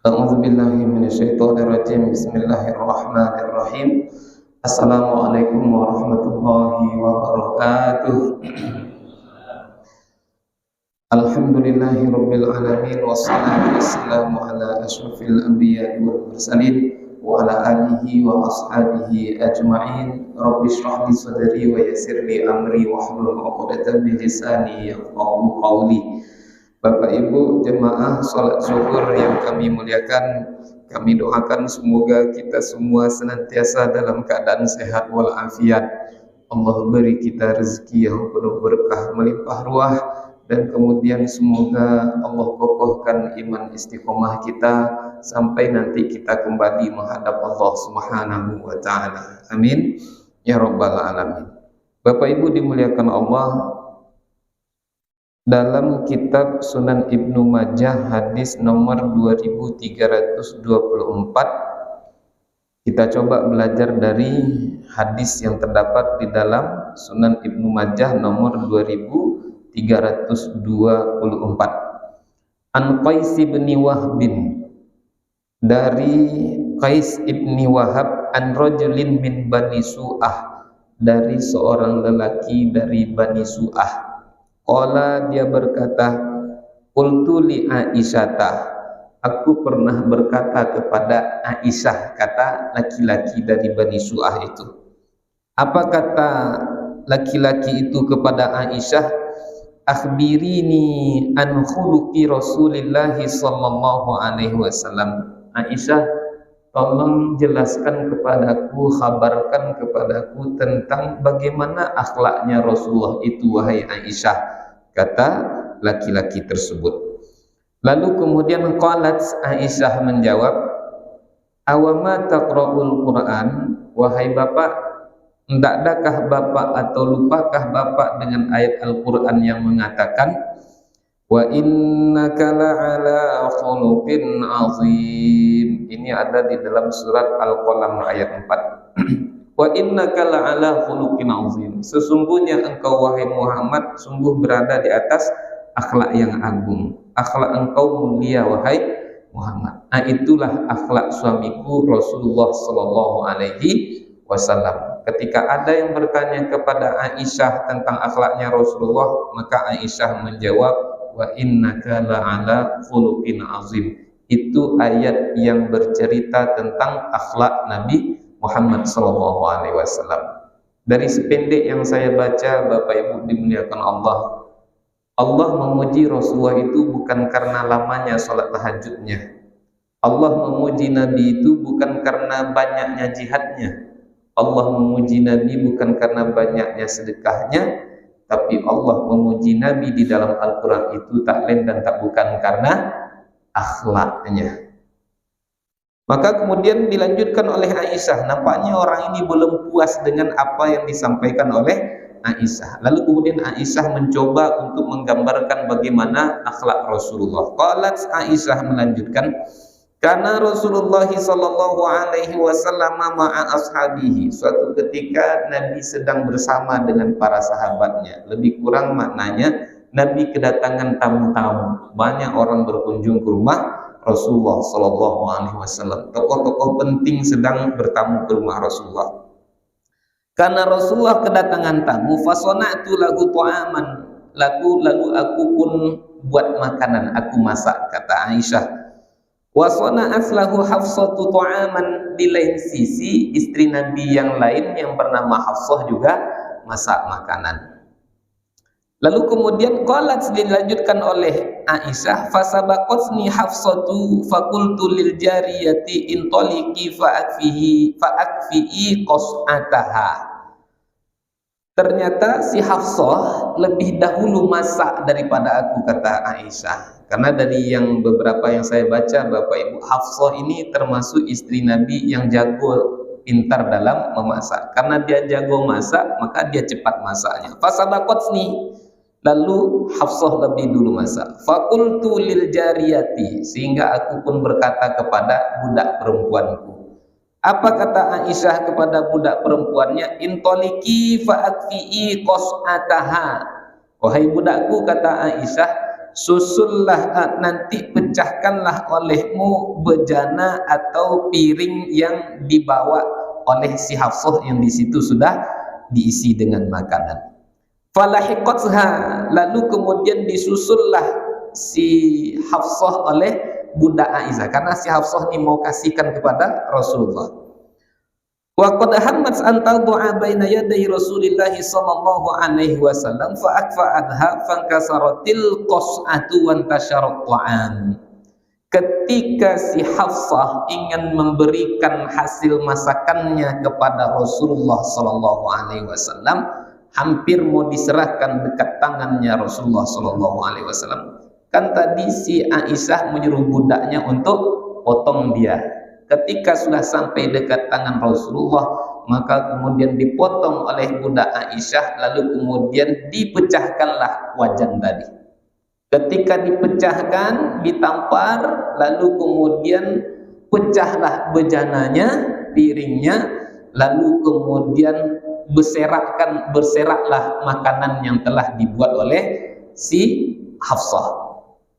A'udzubillahi minasyaitonirrajim. Bismillahirrahmanirrahim. Assalamualaikum warahmatullahi wabarakatuh. Alhamdulillahi rabbil alamin, wassalatu wassalamu ala asyrafil anbiya'i wal mursalin wa ala alihi wa ashabihi ajma'in. Rabbi shrah li sadri wa yassir li amri wahlul 'uqdatam min lisani yafqahu qawli. Bapak Ibu jemaah salat zuhur yang kami muliakan, kami doakan semoga kita semua senantiasa dalam keadaan sehat walafiat. Allah beri kita rezeki yang penuh berkah melimpah ruah, dan kemudian semoga Allah kokohkan iman istiqomah kita sampai nanti kita kembali menghadap Allah Subhanahu wa taala. Amin ya rabbal alamin. Bapak Ibu dimuliakan Allah, dalam kitab Sunan Ibnu Majah hadis nomor 2324, kita coba belajar dari hadis yang terdapat di dalam Sunan Ibnu Majah nomor 2324. An Qais bin Wahb, dari Qais ibni Wahab, an rajulin min Bani Su'ah, dari seorang lelaki dari Bani Su'ah. Qala, dia berkata, qultu li Aisyata, aku pernah berkata kepada Aisyah, kata laki-laki dari Bani Su'ah itu. Apa kata laki-laki itu kepada Aisyah? Akhbirini an khuluqi Rasulillah sallallahu alaihi wasallam. Aisyah, tolong jelaskan kepadaku, kabarkan kepadaku tentang bagaimana akhlaknya Rasulullah itu, wahai Aisyah, kata laki-laki tersebut. Lalu kemudian qalat, Aisyah menjawab, awama taqra'ul Quran, wahai bapak, hendakdakah bapak atau lupakah bapak dengan ayat Al-Quran yang mengatakan wa innaka la'ala khuluqin azim. Ini ada di dalam surat Al-Qalam ayat 4. Wa innaka la'ala khuluqin azim, sesungguhnya engkau wahai Muhammad sungguh berada di atas akhlak yang agung. Akhlak engkau mulia wahai Muhammad. Nah, itulah akhlak suamiku Rasulullah sallallahu alaihi wasallam. Ketika ada yang bertanya kepada Aisyah tentang akhlaknya Rasulullah, maka Aisyah menjawab, wa innaka la'ala khuluqin azim. Itu ayat yang bercerita tentang akhlak Nabi Muhammad sallallahu alaihi wasallam. Dari sependek yang saya baca, Bapak Ibu dimuliakan Allah, Allah memuji Rasulullah itu bukan karena lamanya salat tahajudnya. Allah memuji Nabi itu bukan karena banyaknya jihadnya. Allah memuji Nabi bukan karena banyaknya sedekahnya, tapi Allah memuji Nabi di dalam Al-Quran itu tak lain dan tak bukan karena akhlaknya. Maka kemudian dilanjutkan oleh Aisyah, nampaknya orang ini belum puas dengan apa yang disampaikan oleh Aisyah. Lalu kemudian Aisyah mencoba untuk menggambarkan bagaimana akhlak Rasulullah. Qalat, Aisyah melanjutkan, karena Rasulullah sallallahu alaihi wasallam ma'a ashabihi, suatu ketika Nabi sedang bersama dengan para sahabatnya. Lebih kurang maknanya Nabi kedatangan tamu-tamu, banyak orang berkunjung ke rumah Rasulullah sallallahu alaihi wasallam. Tokoh-tokoh penting sedang bertamu ke rumah Rasulullah. Karena Rasulullah kedatangan tamu, fasona'tu lahu ta'aman, lalu aku pun buat makanan, aku masak, kata Aisyah. Wa sana'at lahu Hafsatu ta'aman, di lain sisi istri Nabi yang lain yang bernama Hafsah juga masak makanan. Lalu kemudian qalat, dilanjutkan oleh Aisyah, fasabaqatni Hafsatu faqultu lil jariyati intaliqi fa'akfi'i qas'ataha. Ternyata si Hafsah lebih dahulu masak daripada aku, kata Aisyah. Karena dari yang beberapa yang saya baca, Bapak Ibu, Hafsah ini termasuk istri Nabi yang jago, pintar dalam memasak. Karena dia jago masak, maka dia cepat masaknya. Fasabaqatni, lalu Hafsah lebih dulu masak. Faqultu lil jariyati, sehingga aku pun berkata kepada budak perempuanku. Apa kata Aisyah kepada budak perempuannya? Intoliki fa'akfi'i qas'ataha. Wahai budakku, kata Aisyah, susullah nanti pecahkanlah olehmu bejana atau piring yang dibawa oleh si Hafsah yang di situ sudah diisi dengan makanan. Falahiqatha, lalu kemudian disusullah si Hafsah oleh Bunda Aisyah, karena si Hafsah ini mau kasihkan kepada Rasulullah. Wa qad hammat an tad'a baina yaday Rasulillah sallallahu alaihi wasallam fa akfa'atha fankasaratil qas'atu wa intasharat ta'am. Ketika si Hafsah ingin memberikan hasil masakannya kepada Rasulullah sallallahu alaihi wasallam, hampir mau diserahkan dekat tangannya Rasulullah sallallahu alaihi wasallam. Kan tadi si Aisyah menyuruh budaknya untuk potong dia. Ketika sudah sampai dekat tangan Rasulullah, maka kemudian dipotong oleh budak Aisyah, lalu kemudian dipecahkanlah wajan tadi. Ketika dipecahkan, ditampar, lalu kemudian pecahlah bejananya, piringnya, lalu kemudian berseraklah makanan yang telah dibuat oleh si Hafsah.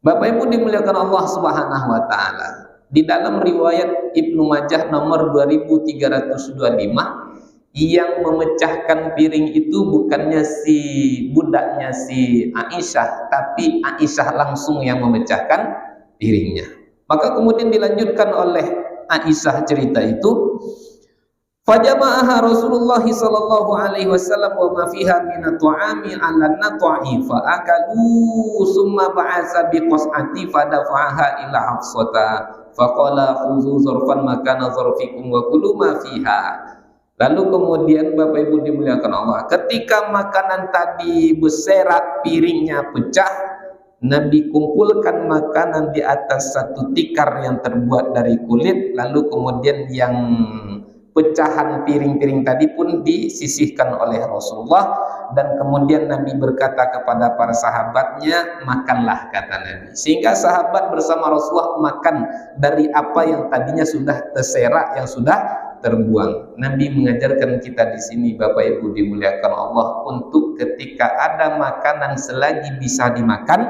Bapak Ibu dimuliakan Allah Subhanahu wa taala. Di dalam riwayat Ibnu Majah nomor 2325, yang memecahkan piring itu bukannya si budaknya si Aisyah, tapi Aisyah langsung yang memecahkan piringnya. Maka kemudian dilanjutkan oleh Aisyah cerita itu, fajama'aha Rasulullah sallallahu alaihi wasallam wa ma fiha min at-ta'ami 'ala an-nat'i fa akalu summa ba'atha bi qas'ati fa dafa'aha ila Hafsata fa qala khuzu zarfan makana zarfikum wa kulu ma fiha. Lalu kemudian Bapak Ibu dimuliakan Allah, ketika makanan tadi berserak, piringnya pecah, Nabi kumpulkan makanan di atas satu tikar yang terbuat dari kulit, lalu kemudian yang pecahan piring-piring tadi pun disisihkan oleh Rasulullah, dan kemudian Nabi berkata kepada para sahabatnya, makanlah, kata Nabi. Sehingga sahabat bersama Rasulullah makan dari apa yang tadinya sudah terserak, yang sudah terbuang. Nabi mengajarkan kita di sini, Bapak Ibu dimuliakan Allah, untuk ketika ada makanan selagi bisa dimakan,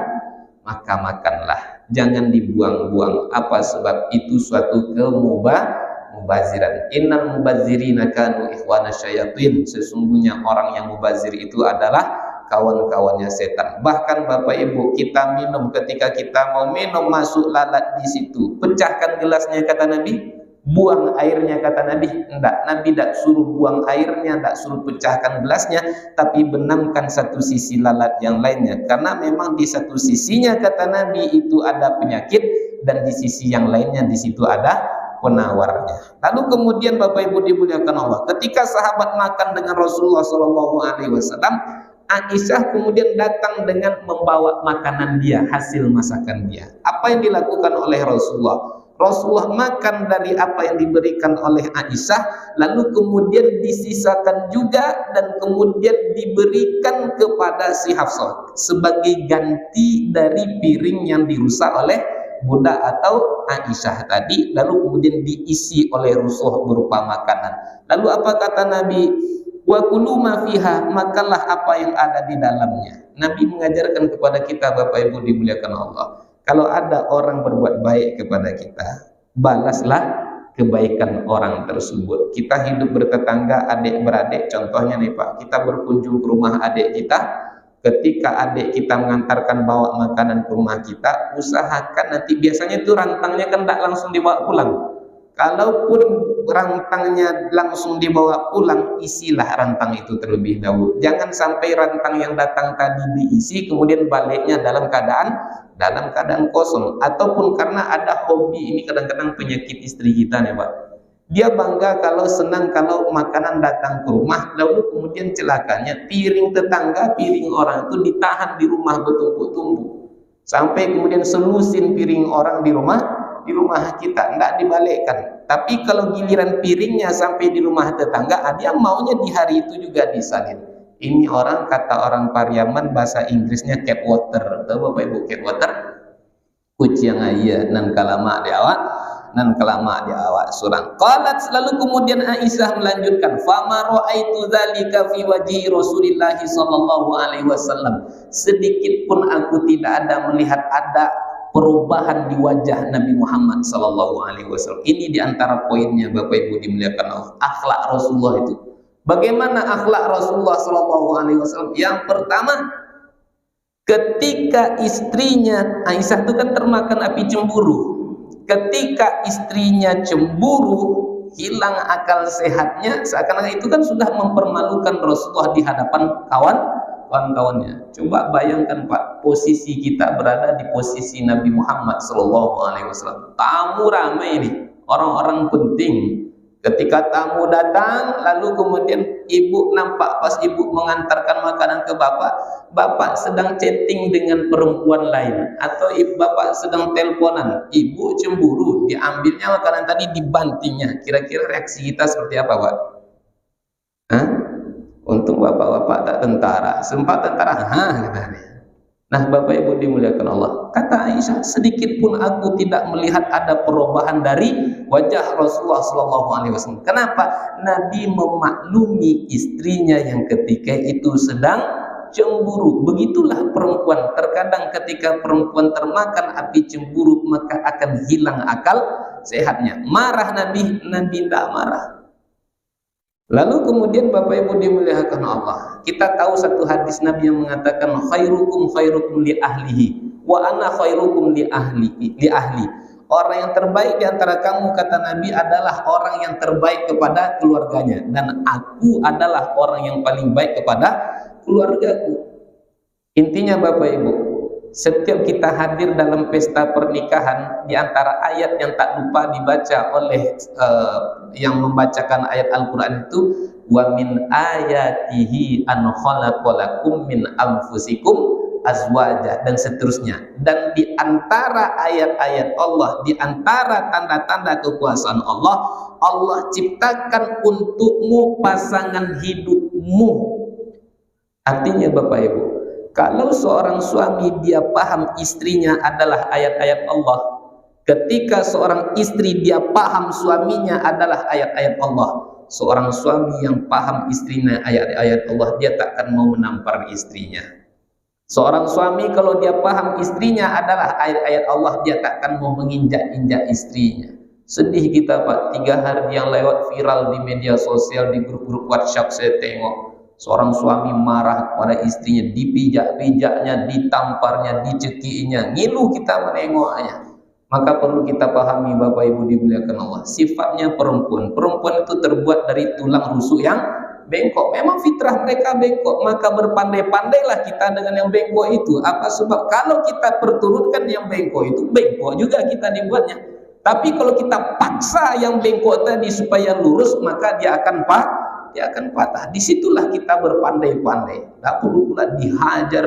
maka makanlah, jangan dibuang-buang. Apa sebab? Itu suatu mubaziran. Innal mubazirina kanu ikhwana syayatin. Sesungguhnya orang yang mubazir itu adalah kawan-kawannya setan. Bahkan Bapak Ibu, kita minum, ketika kita mau minum masuk lalat di situ, pecahkan gelasnya, kata Nabi. Buang airnya, kata Nabi. Enggak, Nabi tidak suruh buang airnya, tidak suruh pecahkan gelasnya, tapi benamkan satu sisi lalat yang lainnya, karena memang di satu sisinya, kata Nabi, itu ada penyakit, dan di sisi yang lainnya di situ ada penawarnya. Lalu kemudian Bapak Ibu dimuliakan Allah, ketika sahabat makan dengan Rasulullah SAW, Aisyah kemudian datang dengan membawa makanan dia, hasil masakan dia. Apa yang dilakukan oleh Rasulullah? Rasulullah makan dari apa yang diberikan oleh Aisyah, lalu kemudian disisakan juga dan kemudian diberikan kepada si Hafsah sebagai ganti dari piring yang dirusak oleh budak atau Aisyah tadi, lalu kemudian diisi oleh Rasulullah berupa makanan. Lalu apa kata Nabi? Wa kulu ma fiha, makanlah apa yang ada di dalamnya. Nabi mengajarkan kepada kita, Bapak Ibu dimuliakan Allah, kalau ada orang berbuat baik kepada kita, balaslah kebaikan orang tersebut. Kita hidup bertetangga, adik beradik, contohnya nih Pak, kita berkunjung ke rumah adik kita. Ketika adik kita mengantarkan bawa makanan ke rumah kita, usahakan nanti, biasanya itu rantangnya kan tidak langsung dibawa pulang. Kalaupun rantangnya langsung dibawa pulang, isilah rantang itu terlebih dahulu. Jangan sampai rantang yang datang tadi diisi, kemudian baliknya dalam keadaan kosong. Ataupun karena ada hobi, ini kadang-kadang penyakit istri kita nih Pak. Dia bangga kalau senang kalau makanan datang ke rumah, lalu kemudian celakanya piring tetangga, piring orang itu ditahan di rumah bertumpuk-tumpuk, sampai kemudian selusin piring orang di rumah kita, tidak dibalikkan. Tapi kalau giliran piringnya sampai di rumah tetangga, dia maunya di hari itu juga disalin. Ini orang, kata orang Pariaman, bahasa Inggrisnya cat water. Tahu Bapak Ibu cat water? Kucing ayah nan kalama di awak. nan kelama dia awak surang. Qalat, lalu kemudian Aisyah melanjutkan, fama ra'aitu dzalika fi wajhi Rasulillah sallallahu alaihi wasallam. Sedikit pun aku tidak ada melihat ada perubahan di wajah Nabi Muhammad sallallahu alaihi wasallam. Ini di antara poinnya Bapak Ibu dimuliakan Allah, akhlak Rasulullah itu. Bagaimana akhlak Rasulullah sallallahu alaihi wasallam? Yang pertama, ketika istrinya Aisyah itu kan termakan api cemburu. Ketika istrinya cemburu, hilang akal sehatnya, seakan-akan itu kan sudah mempermalukan Rasulullah di hadapan kawan-kawannya. Coba bayangkan Pak, posisi kita berada di posisi Nabi Muhammad SAW. Tamu ramai ini, orang-orang penting. Ketika tamu datang, lalu kemudian ibu nampak pas ibu mengantarkan makanan ke bapak sedang chatting dengan perempuan lain, atau bapak sedang teleponan, ibu cemburu, diambilnya makanan tadi, dibantingnya. Kira-kira reaksi kita seperti apa, Pak? Hah? Untung bapak-bapak tak tentara, sempat tentara, katanya. Nah, Bapak Ibu dimuliakan Allah, kata Aisyah, sedikit pun aku tidak melihat ada perubahan dari wajah Rasulullah SAW. Kenapa? Nabi memaklumi istrinya yang ketika itu sedang cemburu. Begitulah perempuan. Terkadang ketika perempuan termakan api cemburu, maka akan hilang akal sehatnya. Marah Nabi tidak marah. Lalu kemudian Bapak Ibu dimuliakan Allah, kita tahu satu hadis Nabi yang mengatakan khairukum li ahlihi wa ana khairukum li ahli. Orang yang terbaik di antara kamu, kata Nabi, adalah orang yang terbaik kepada keluarganya, dan aku adalah orang yang paling baik kepada keluargaku. Intinya Bapak Ibu, setiap kita hadir dalam pesta pernikahan, di antara ayat yang tak lupa dibaca oleh yang membacakan ayat Al-Quran itu, wa min ayatihi an khalaqalakum min anfusikum azwaja, dan seterusnya. Dan di antara ayat-ayat Allah, di antara tanda-tanda kekuasaan Allah, Allah ciptakan untukmu pasangan hidupmu. Artinya Bapak Ibu, kalau seorang suami dia paham istrinya adalah ayat-ayat Allah, ketika seorang istri dia paham suaminya adalah ayat-ayat Allah, seorang suami yang paham istrinya ayat-ayat Allah, dia tak akan mau menampar istrinya. Seorang suami kalau dia paham istrinya adalah ayat-ayat Allah, dia tak akan mau menginjak-injak istrinya. Sedih kita Pak, 3 hari yang lewat viral di media sosial, di grup-grup WhatsApp saya tengok. Seorang suami marah kepada istrinya, dipijak-pijaknya, ditamparnya, dicekiinya, ngilu kita menengoknya. Maka perlu kita pahami Bapak Ibu dimuliakan Allah, sifatnya perempuan itu terbuat dari tulang rusuk yang bengkok. Memang fitrah mereka bengkok, maka berpandai-pandailah kita dengan yang bengkok itu. Apa sebab? Kalau kita perturutkan yang bengkok itu, bengkok juga kita dibuatnya. Tapi kalau kita paksa yang bengkok tadi supaya lurus, maka dia akan patah. Disitulah kita berpandai-pandai. Tak perlu pula dihajar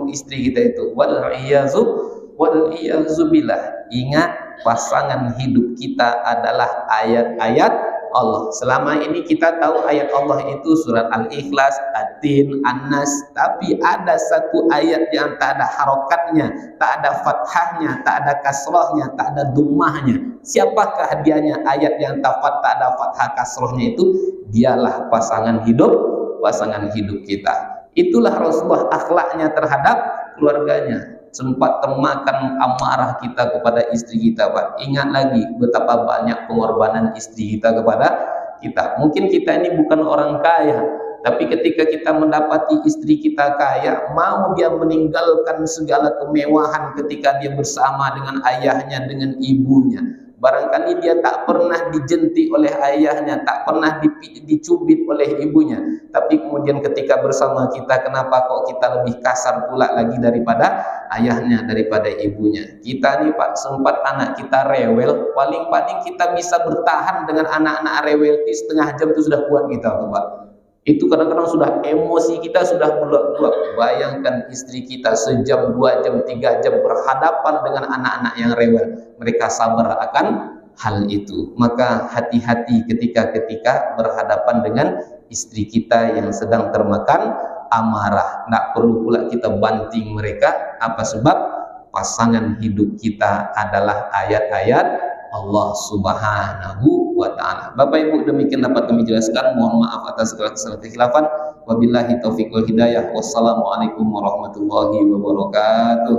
istri kita itu. Wal iyazu billah. Ingat, pasangan hidup kita adalah ayat-ayat Allah. Selama ini kita tahu ayat Allah itu surat Al-Ikhlas, At-Tin, An-Nas, tapi ada satu ayat yang tak ada harokatnya, tak ada fathahnya, tak ada kasrohnya, tak ada dummahnya. Siapakah dianya ayat yang tak ada fathah kasrohnya itu? Dialah pasangan hidup kita. Itulah Rasulullah akhlaknya terhadap keluarganya. Sempat termakan amarah kita kepada istri kita, Pak. Ingat lagi betapa banyak pengorbanan istri kita kepada kita. Mungkin kita ini bukan orang kaya, tapi ketika kita mendapati istri kita kaya, mau dia meninggalkan segala kemewahan ketika dia bersama dengan ayahnya, dengan ibunya. Barangkali dia tak pernah dijentik oleh ayahnya, tak pernah dicubit oleh ibunya, tapi kemudian ketika bersama kita, kenapa kok kita lebih kasar pula lagi daripada ayahnya, daripada ibunya? Kita nih Pak, sempat anak kita rewel, paling-paling kita bisa bertahan dengan anak-anak rewel setengah jam itu sudah kuat kita tuh Pak. Itu kadang-kadang sudah emosi kita sudah meluap-luap. Bayangkan istri kita sejam, 2 jam, 3 jam berhadapan dengan anak-anak yang rewel. Mereka sabar akan hal itu. Maka hati-hati ketika berhadapan dengan istri kita yang sedang termakan amarah. Tidak perlu pula kita banting mereka. Apa sebab? Pasangan hidup kita adalah ayat-ayat Allah Subhanahu wa taala. Bapak Ibu, demikian dapat kami jelaskan. Mohon maaf atas segala kesalahan kekhilafan. Wabillahi taufiq wal hidayah. Wassalamualaikum warahmatullahi wabarakatuh.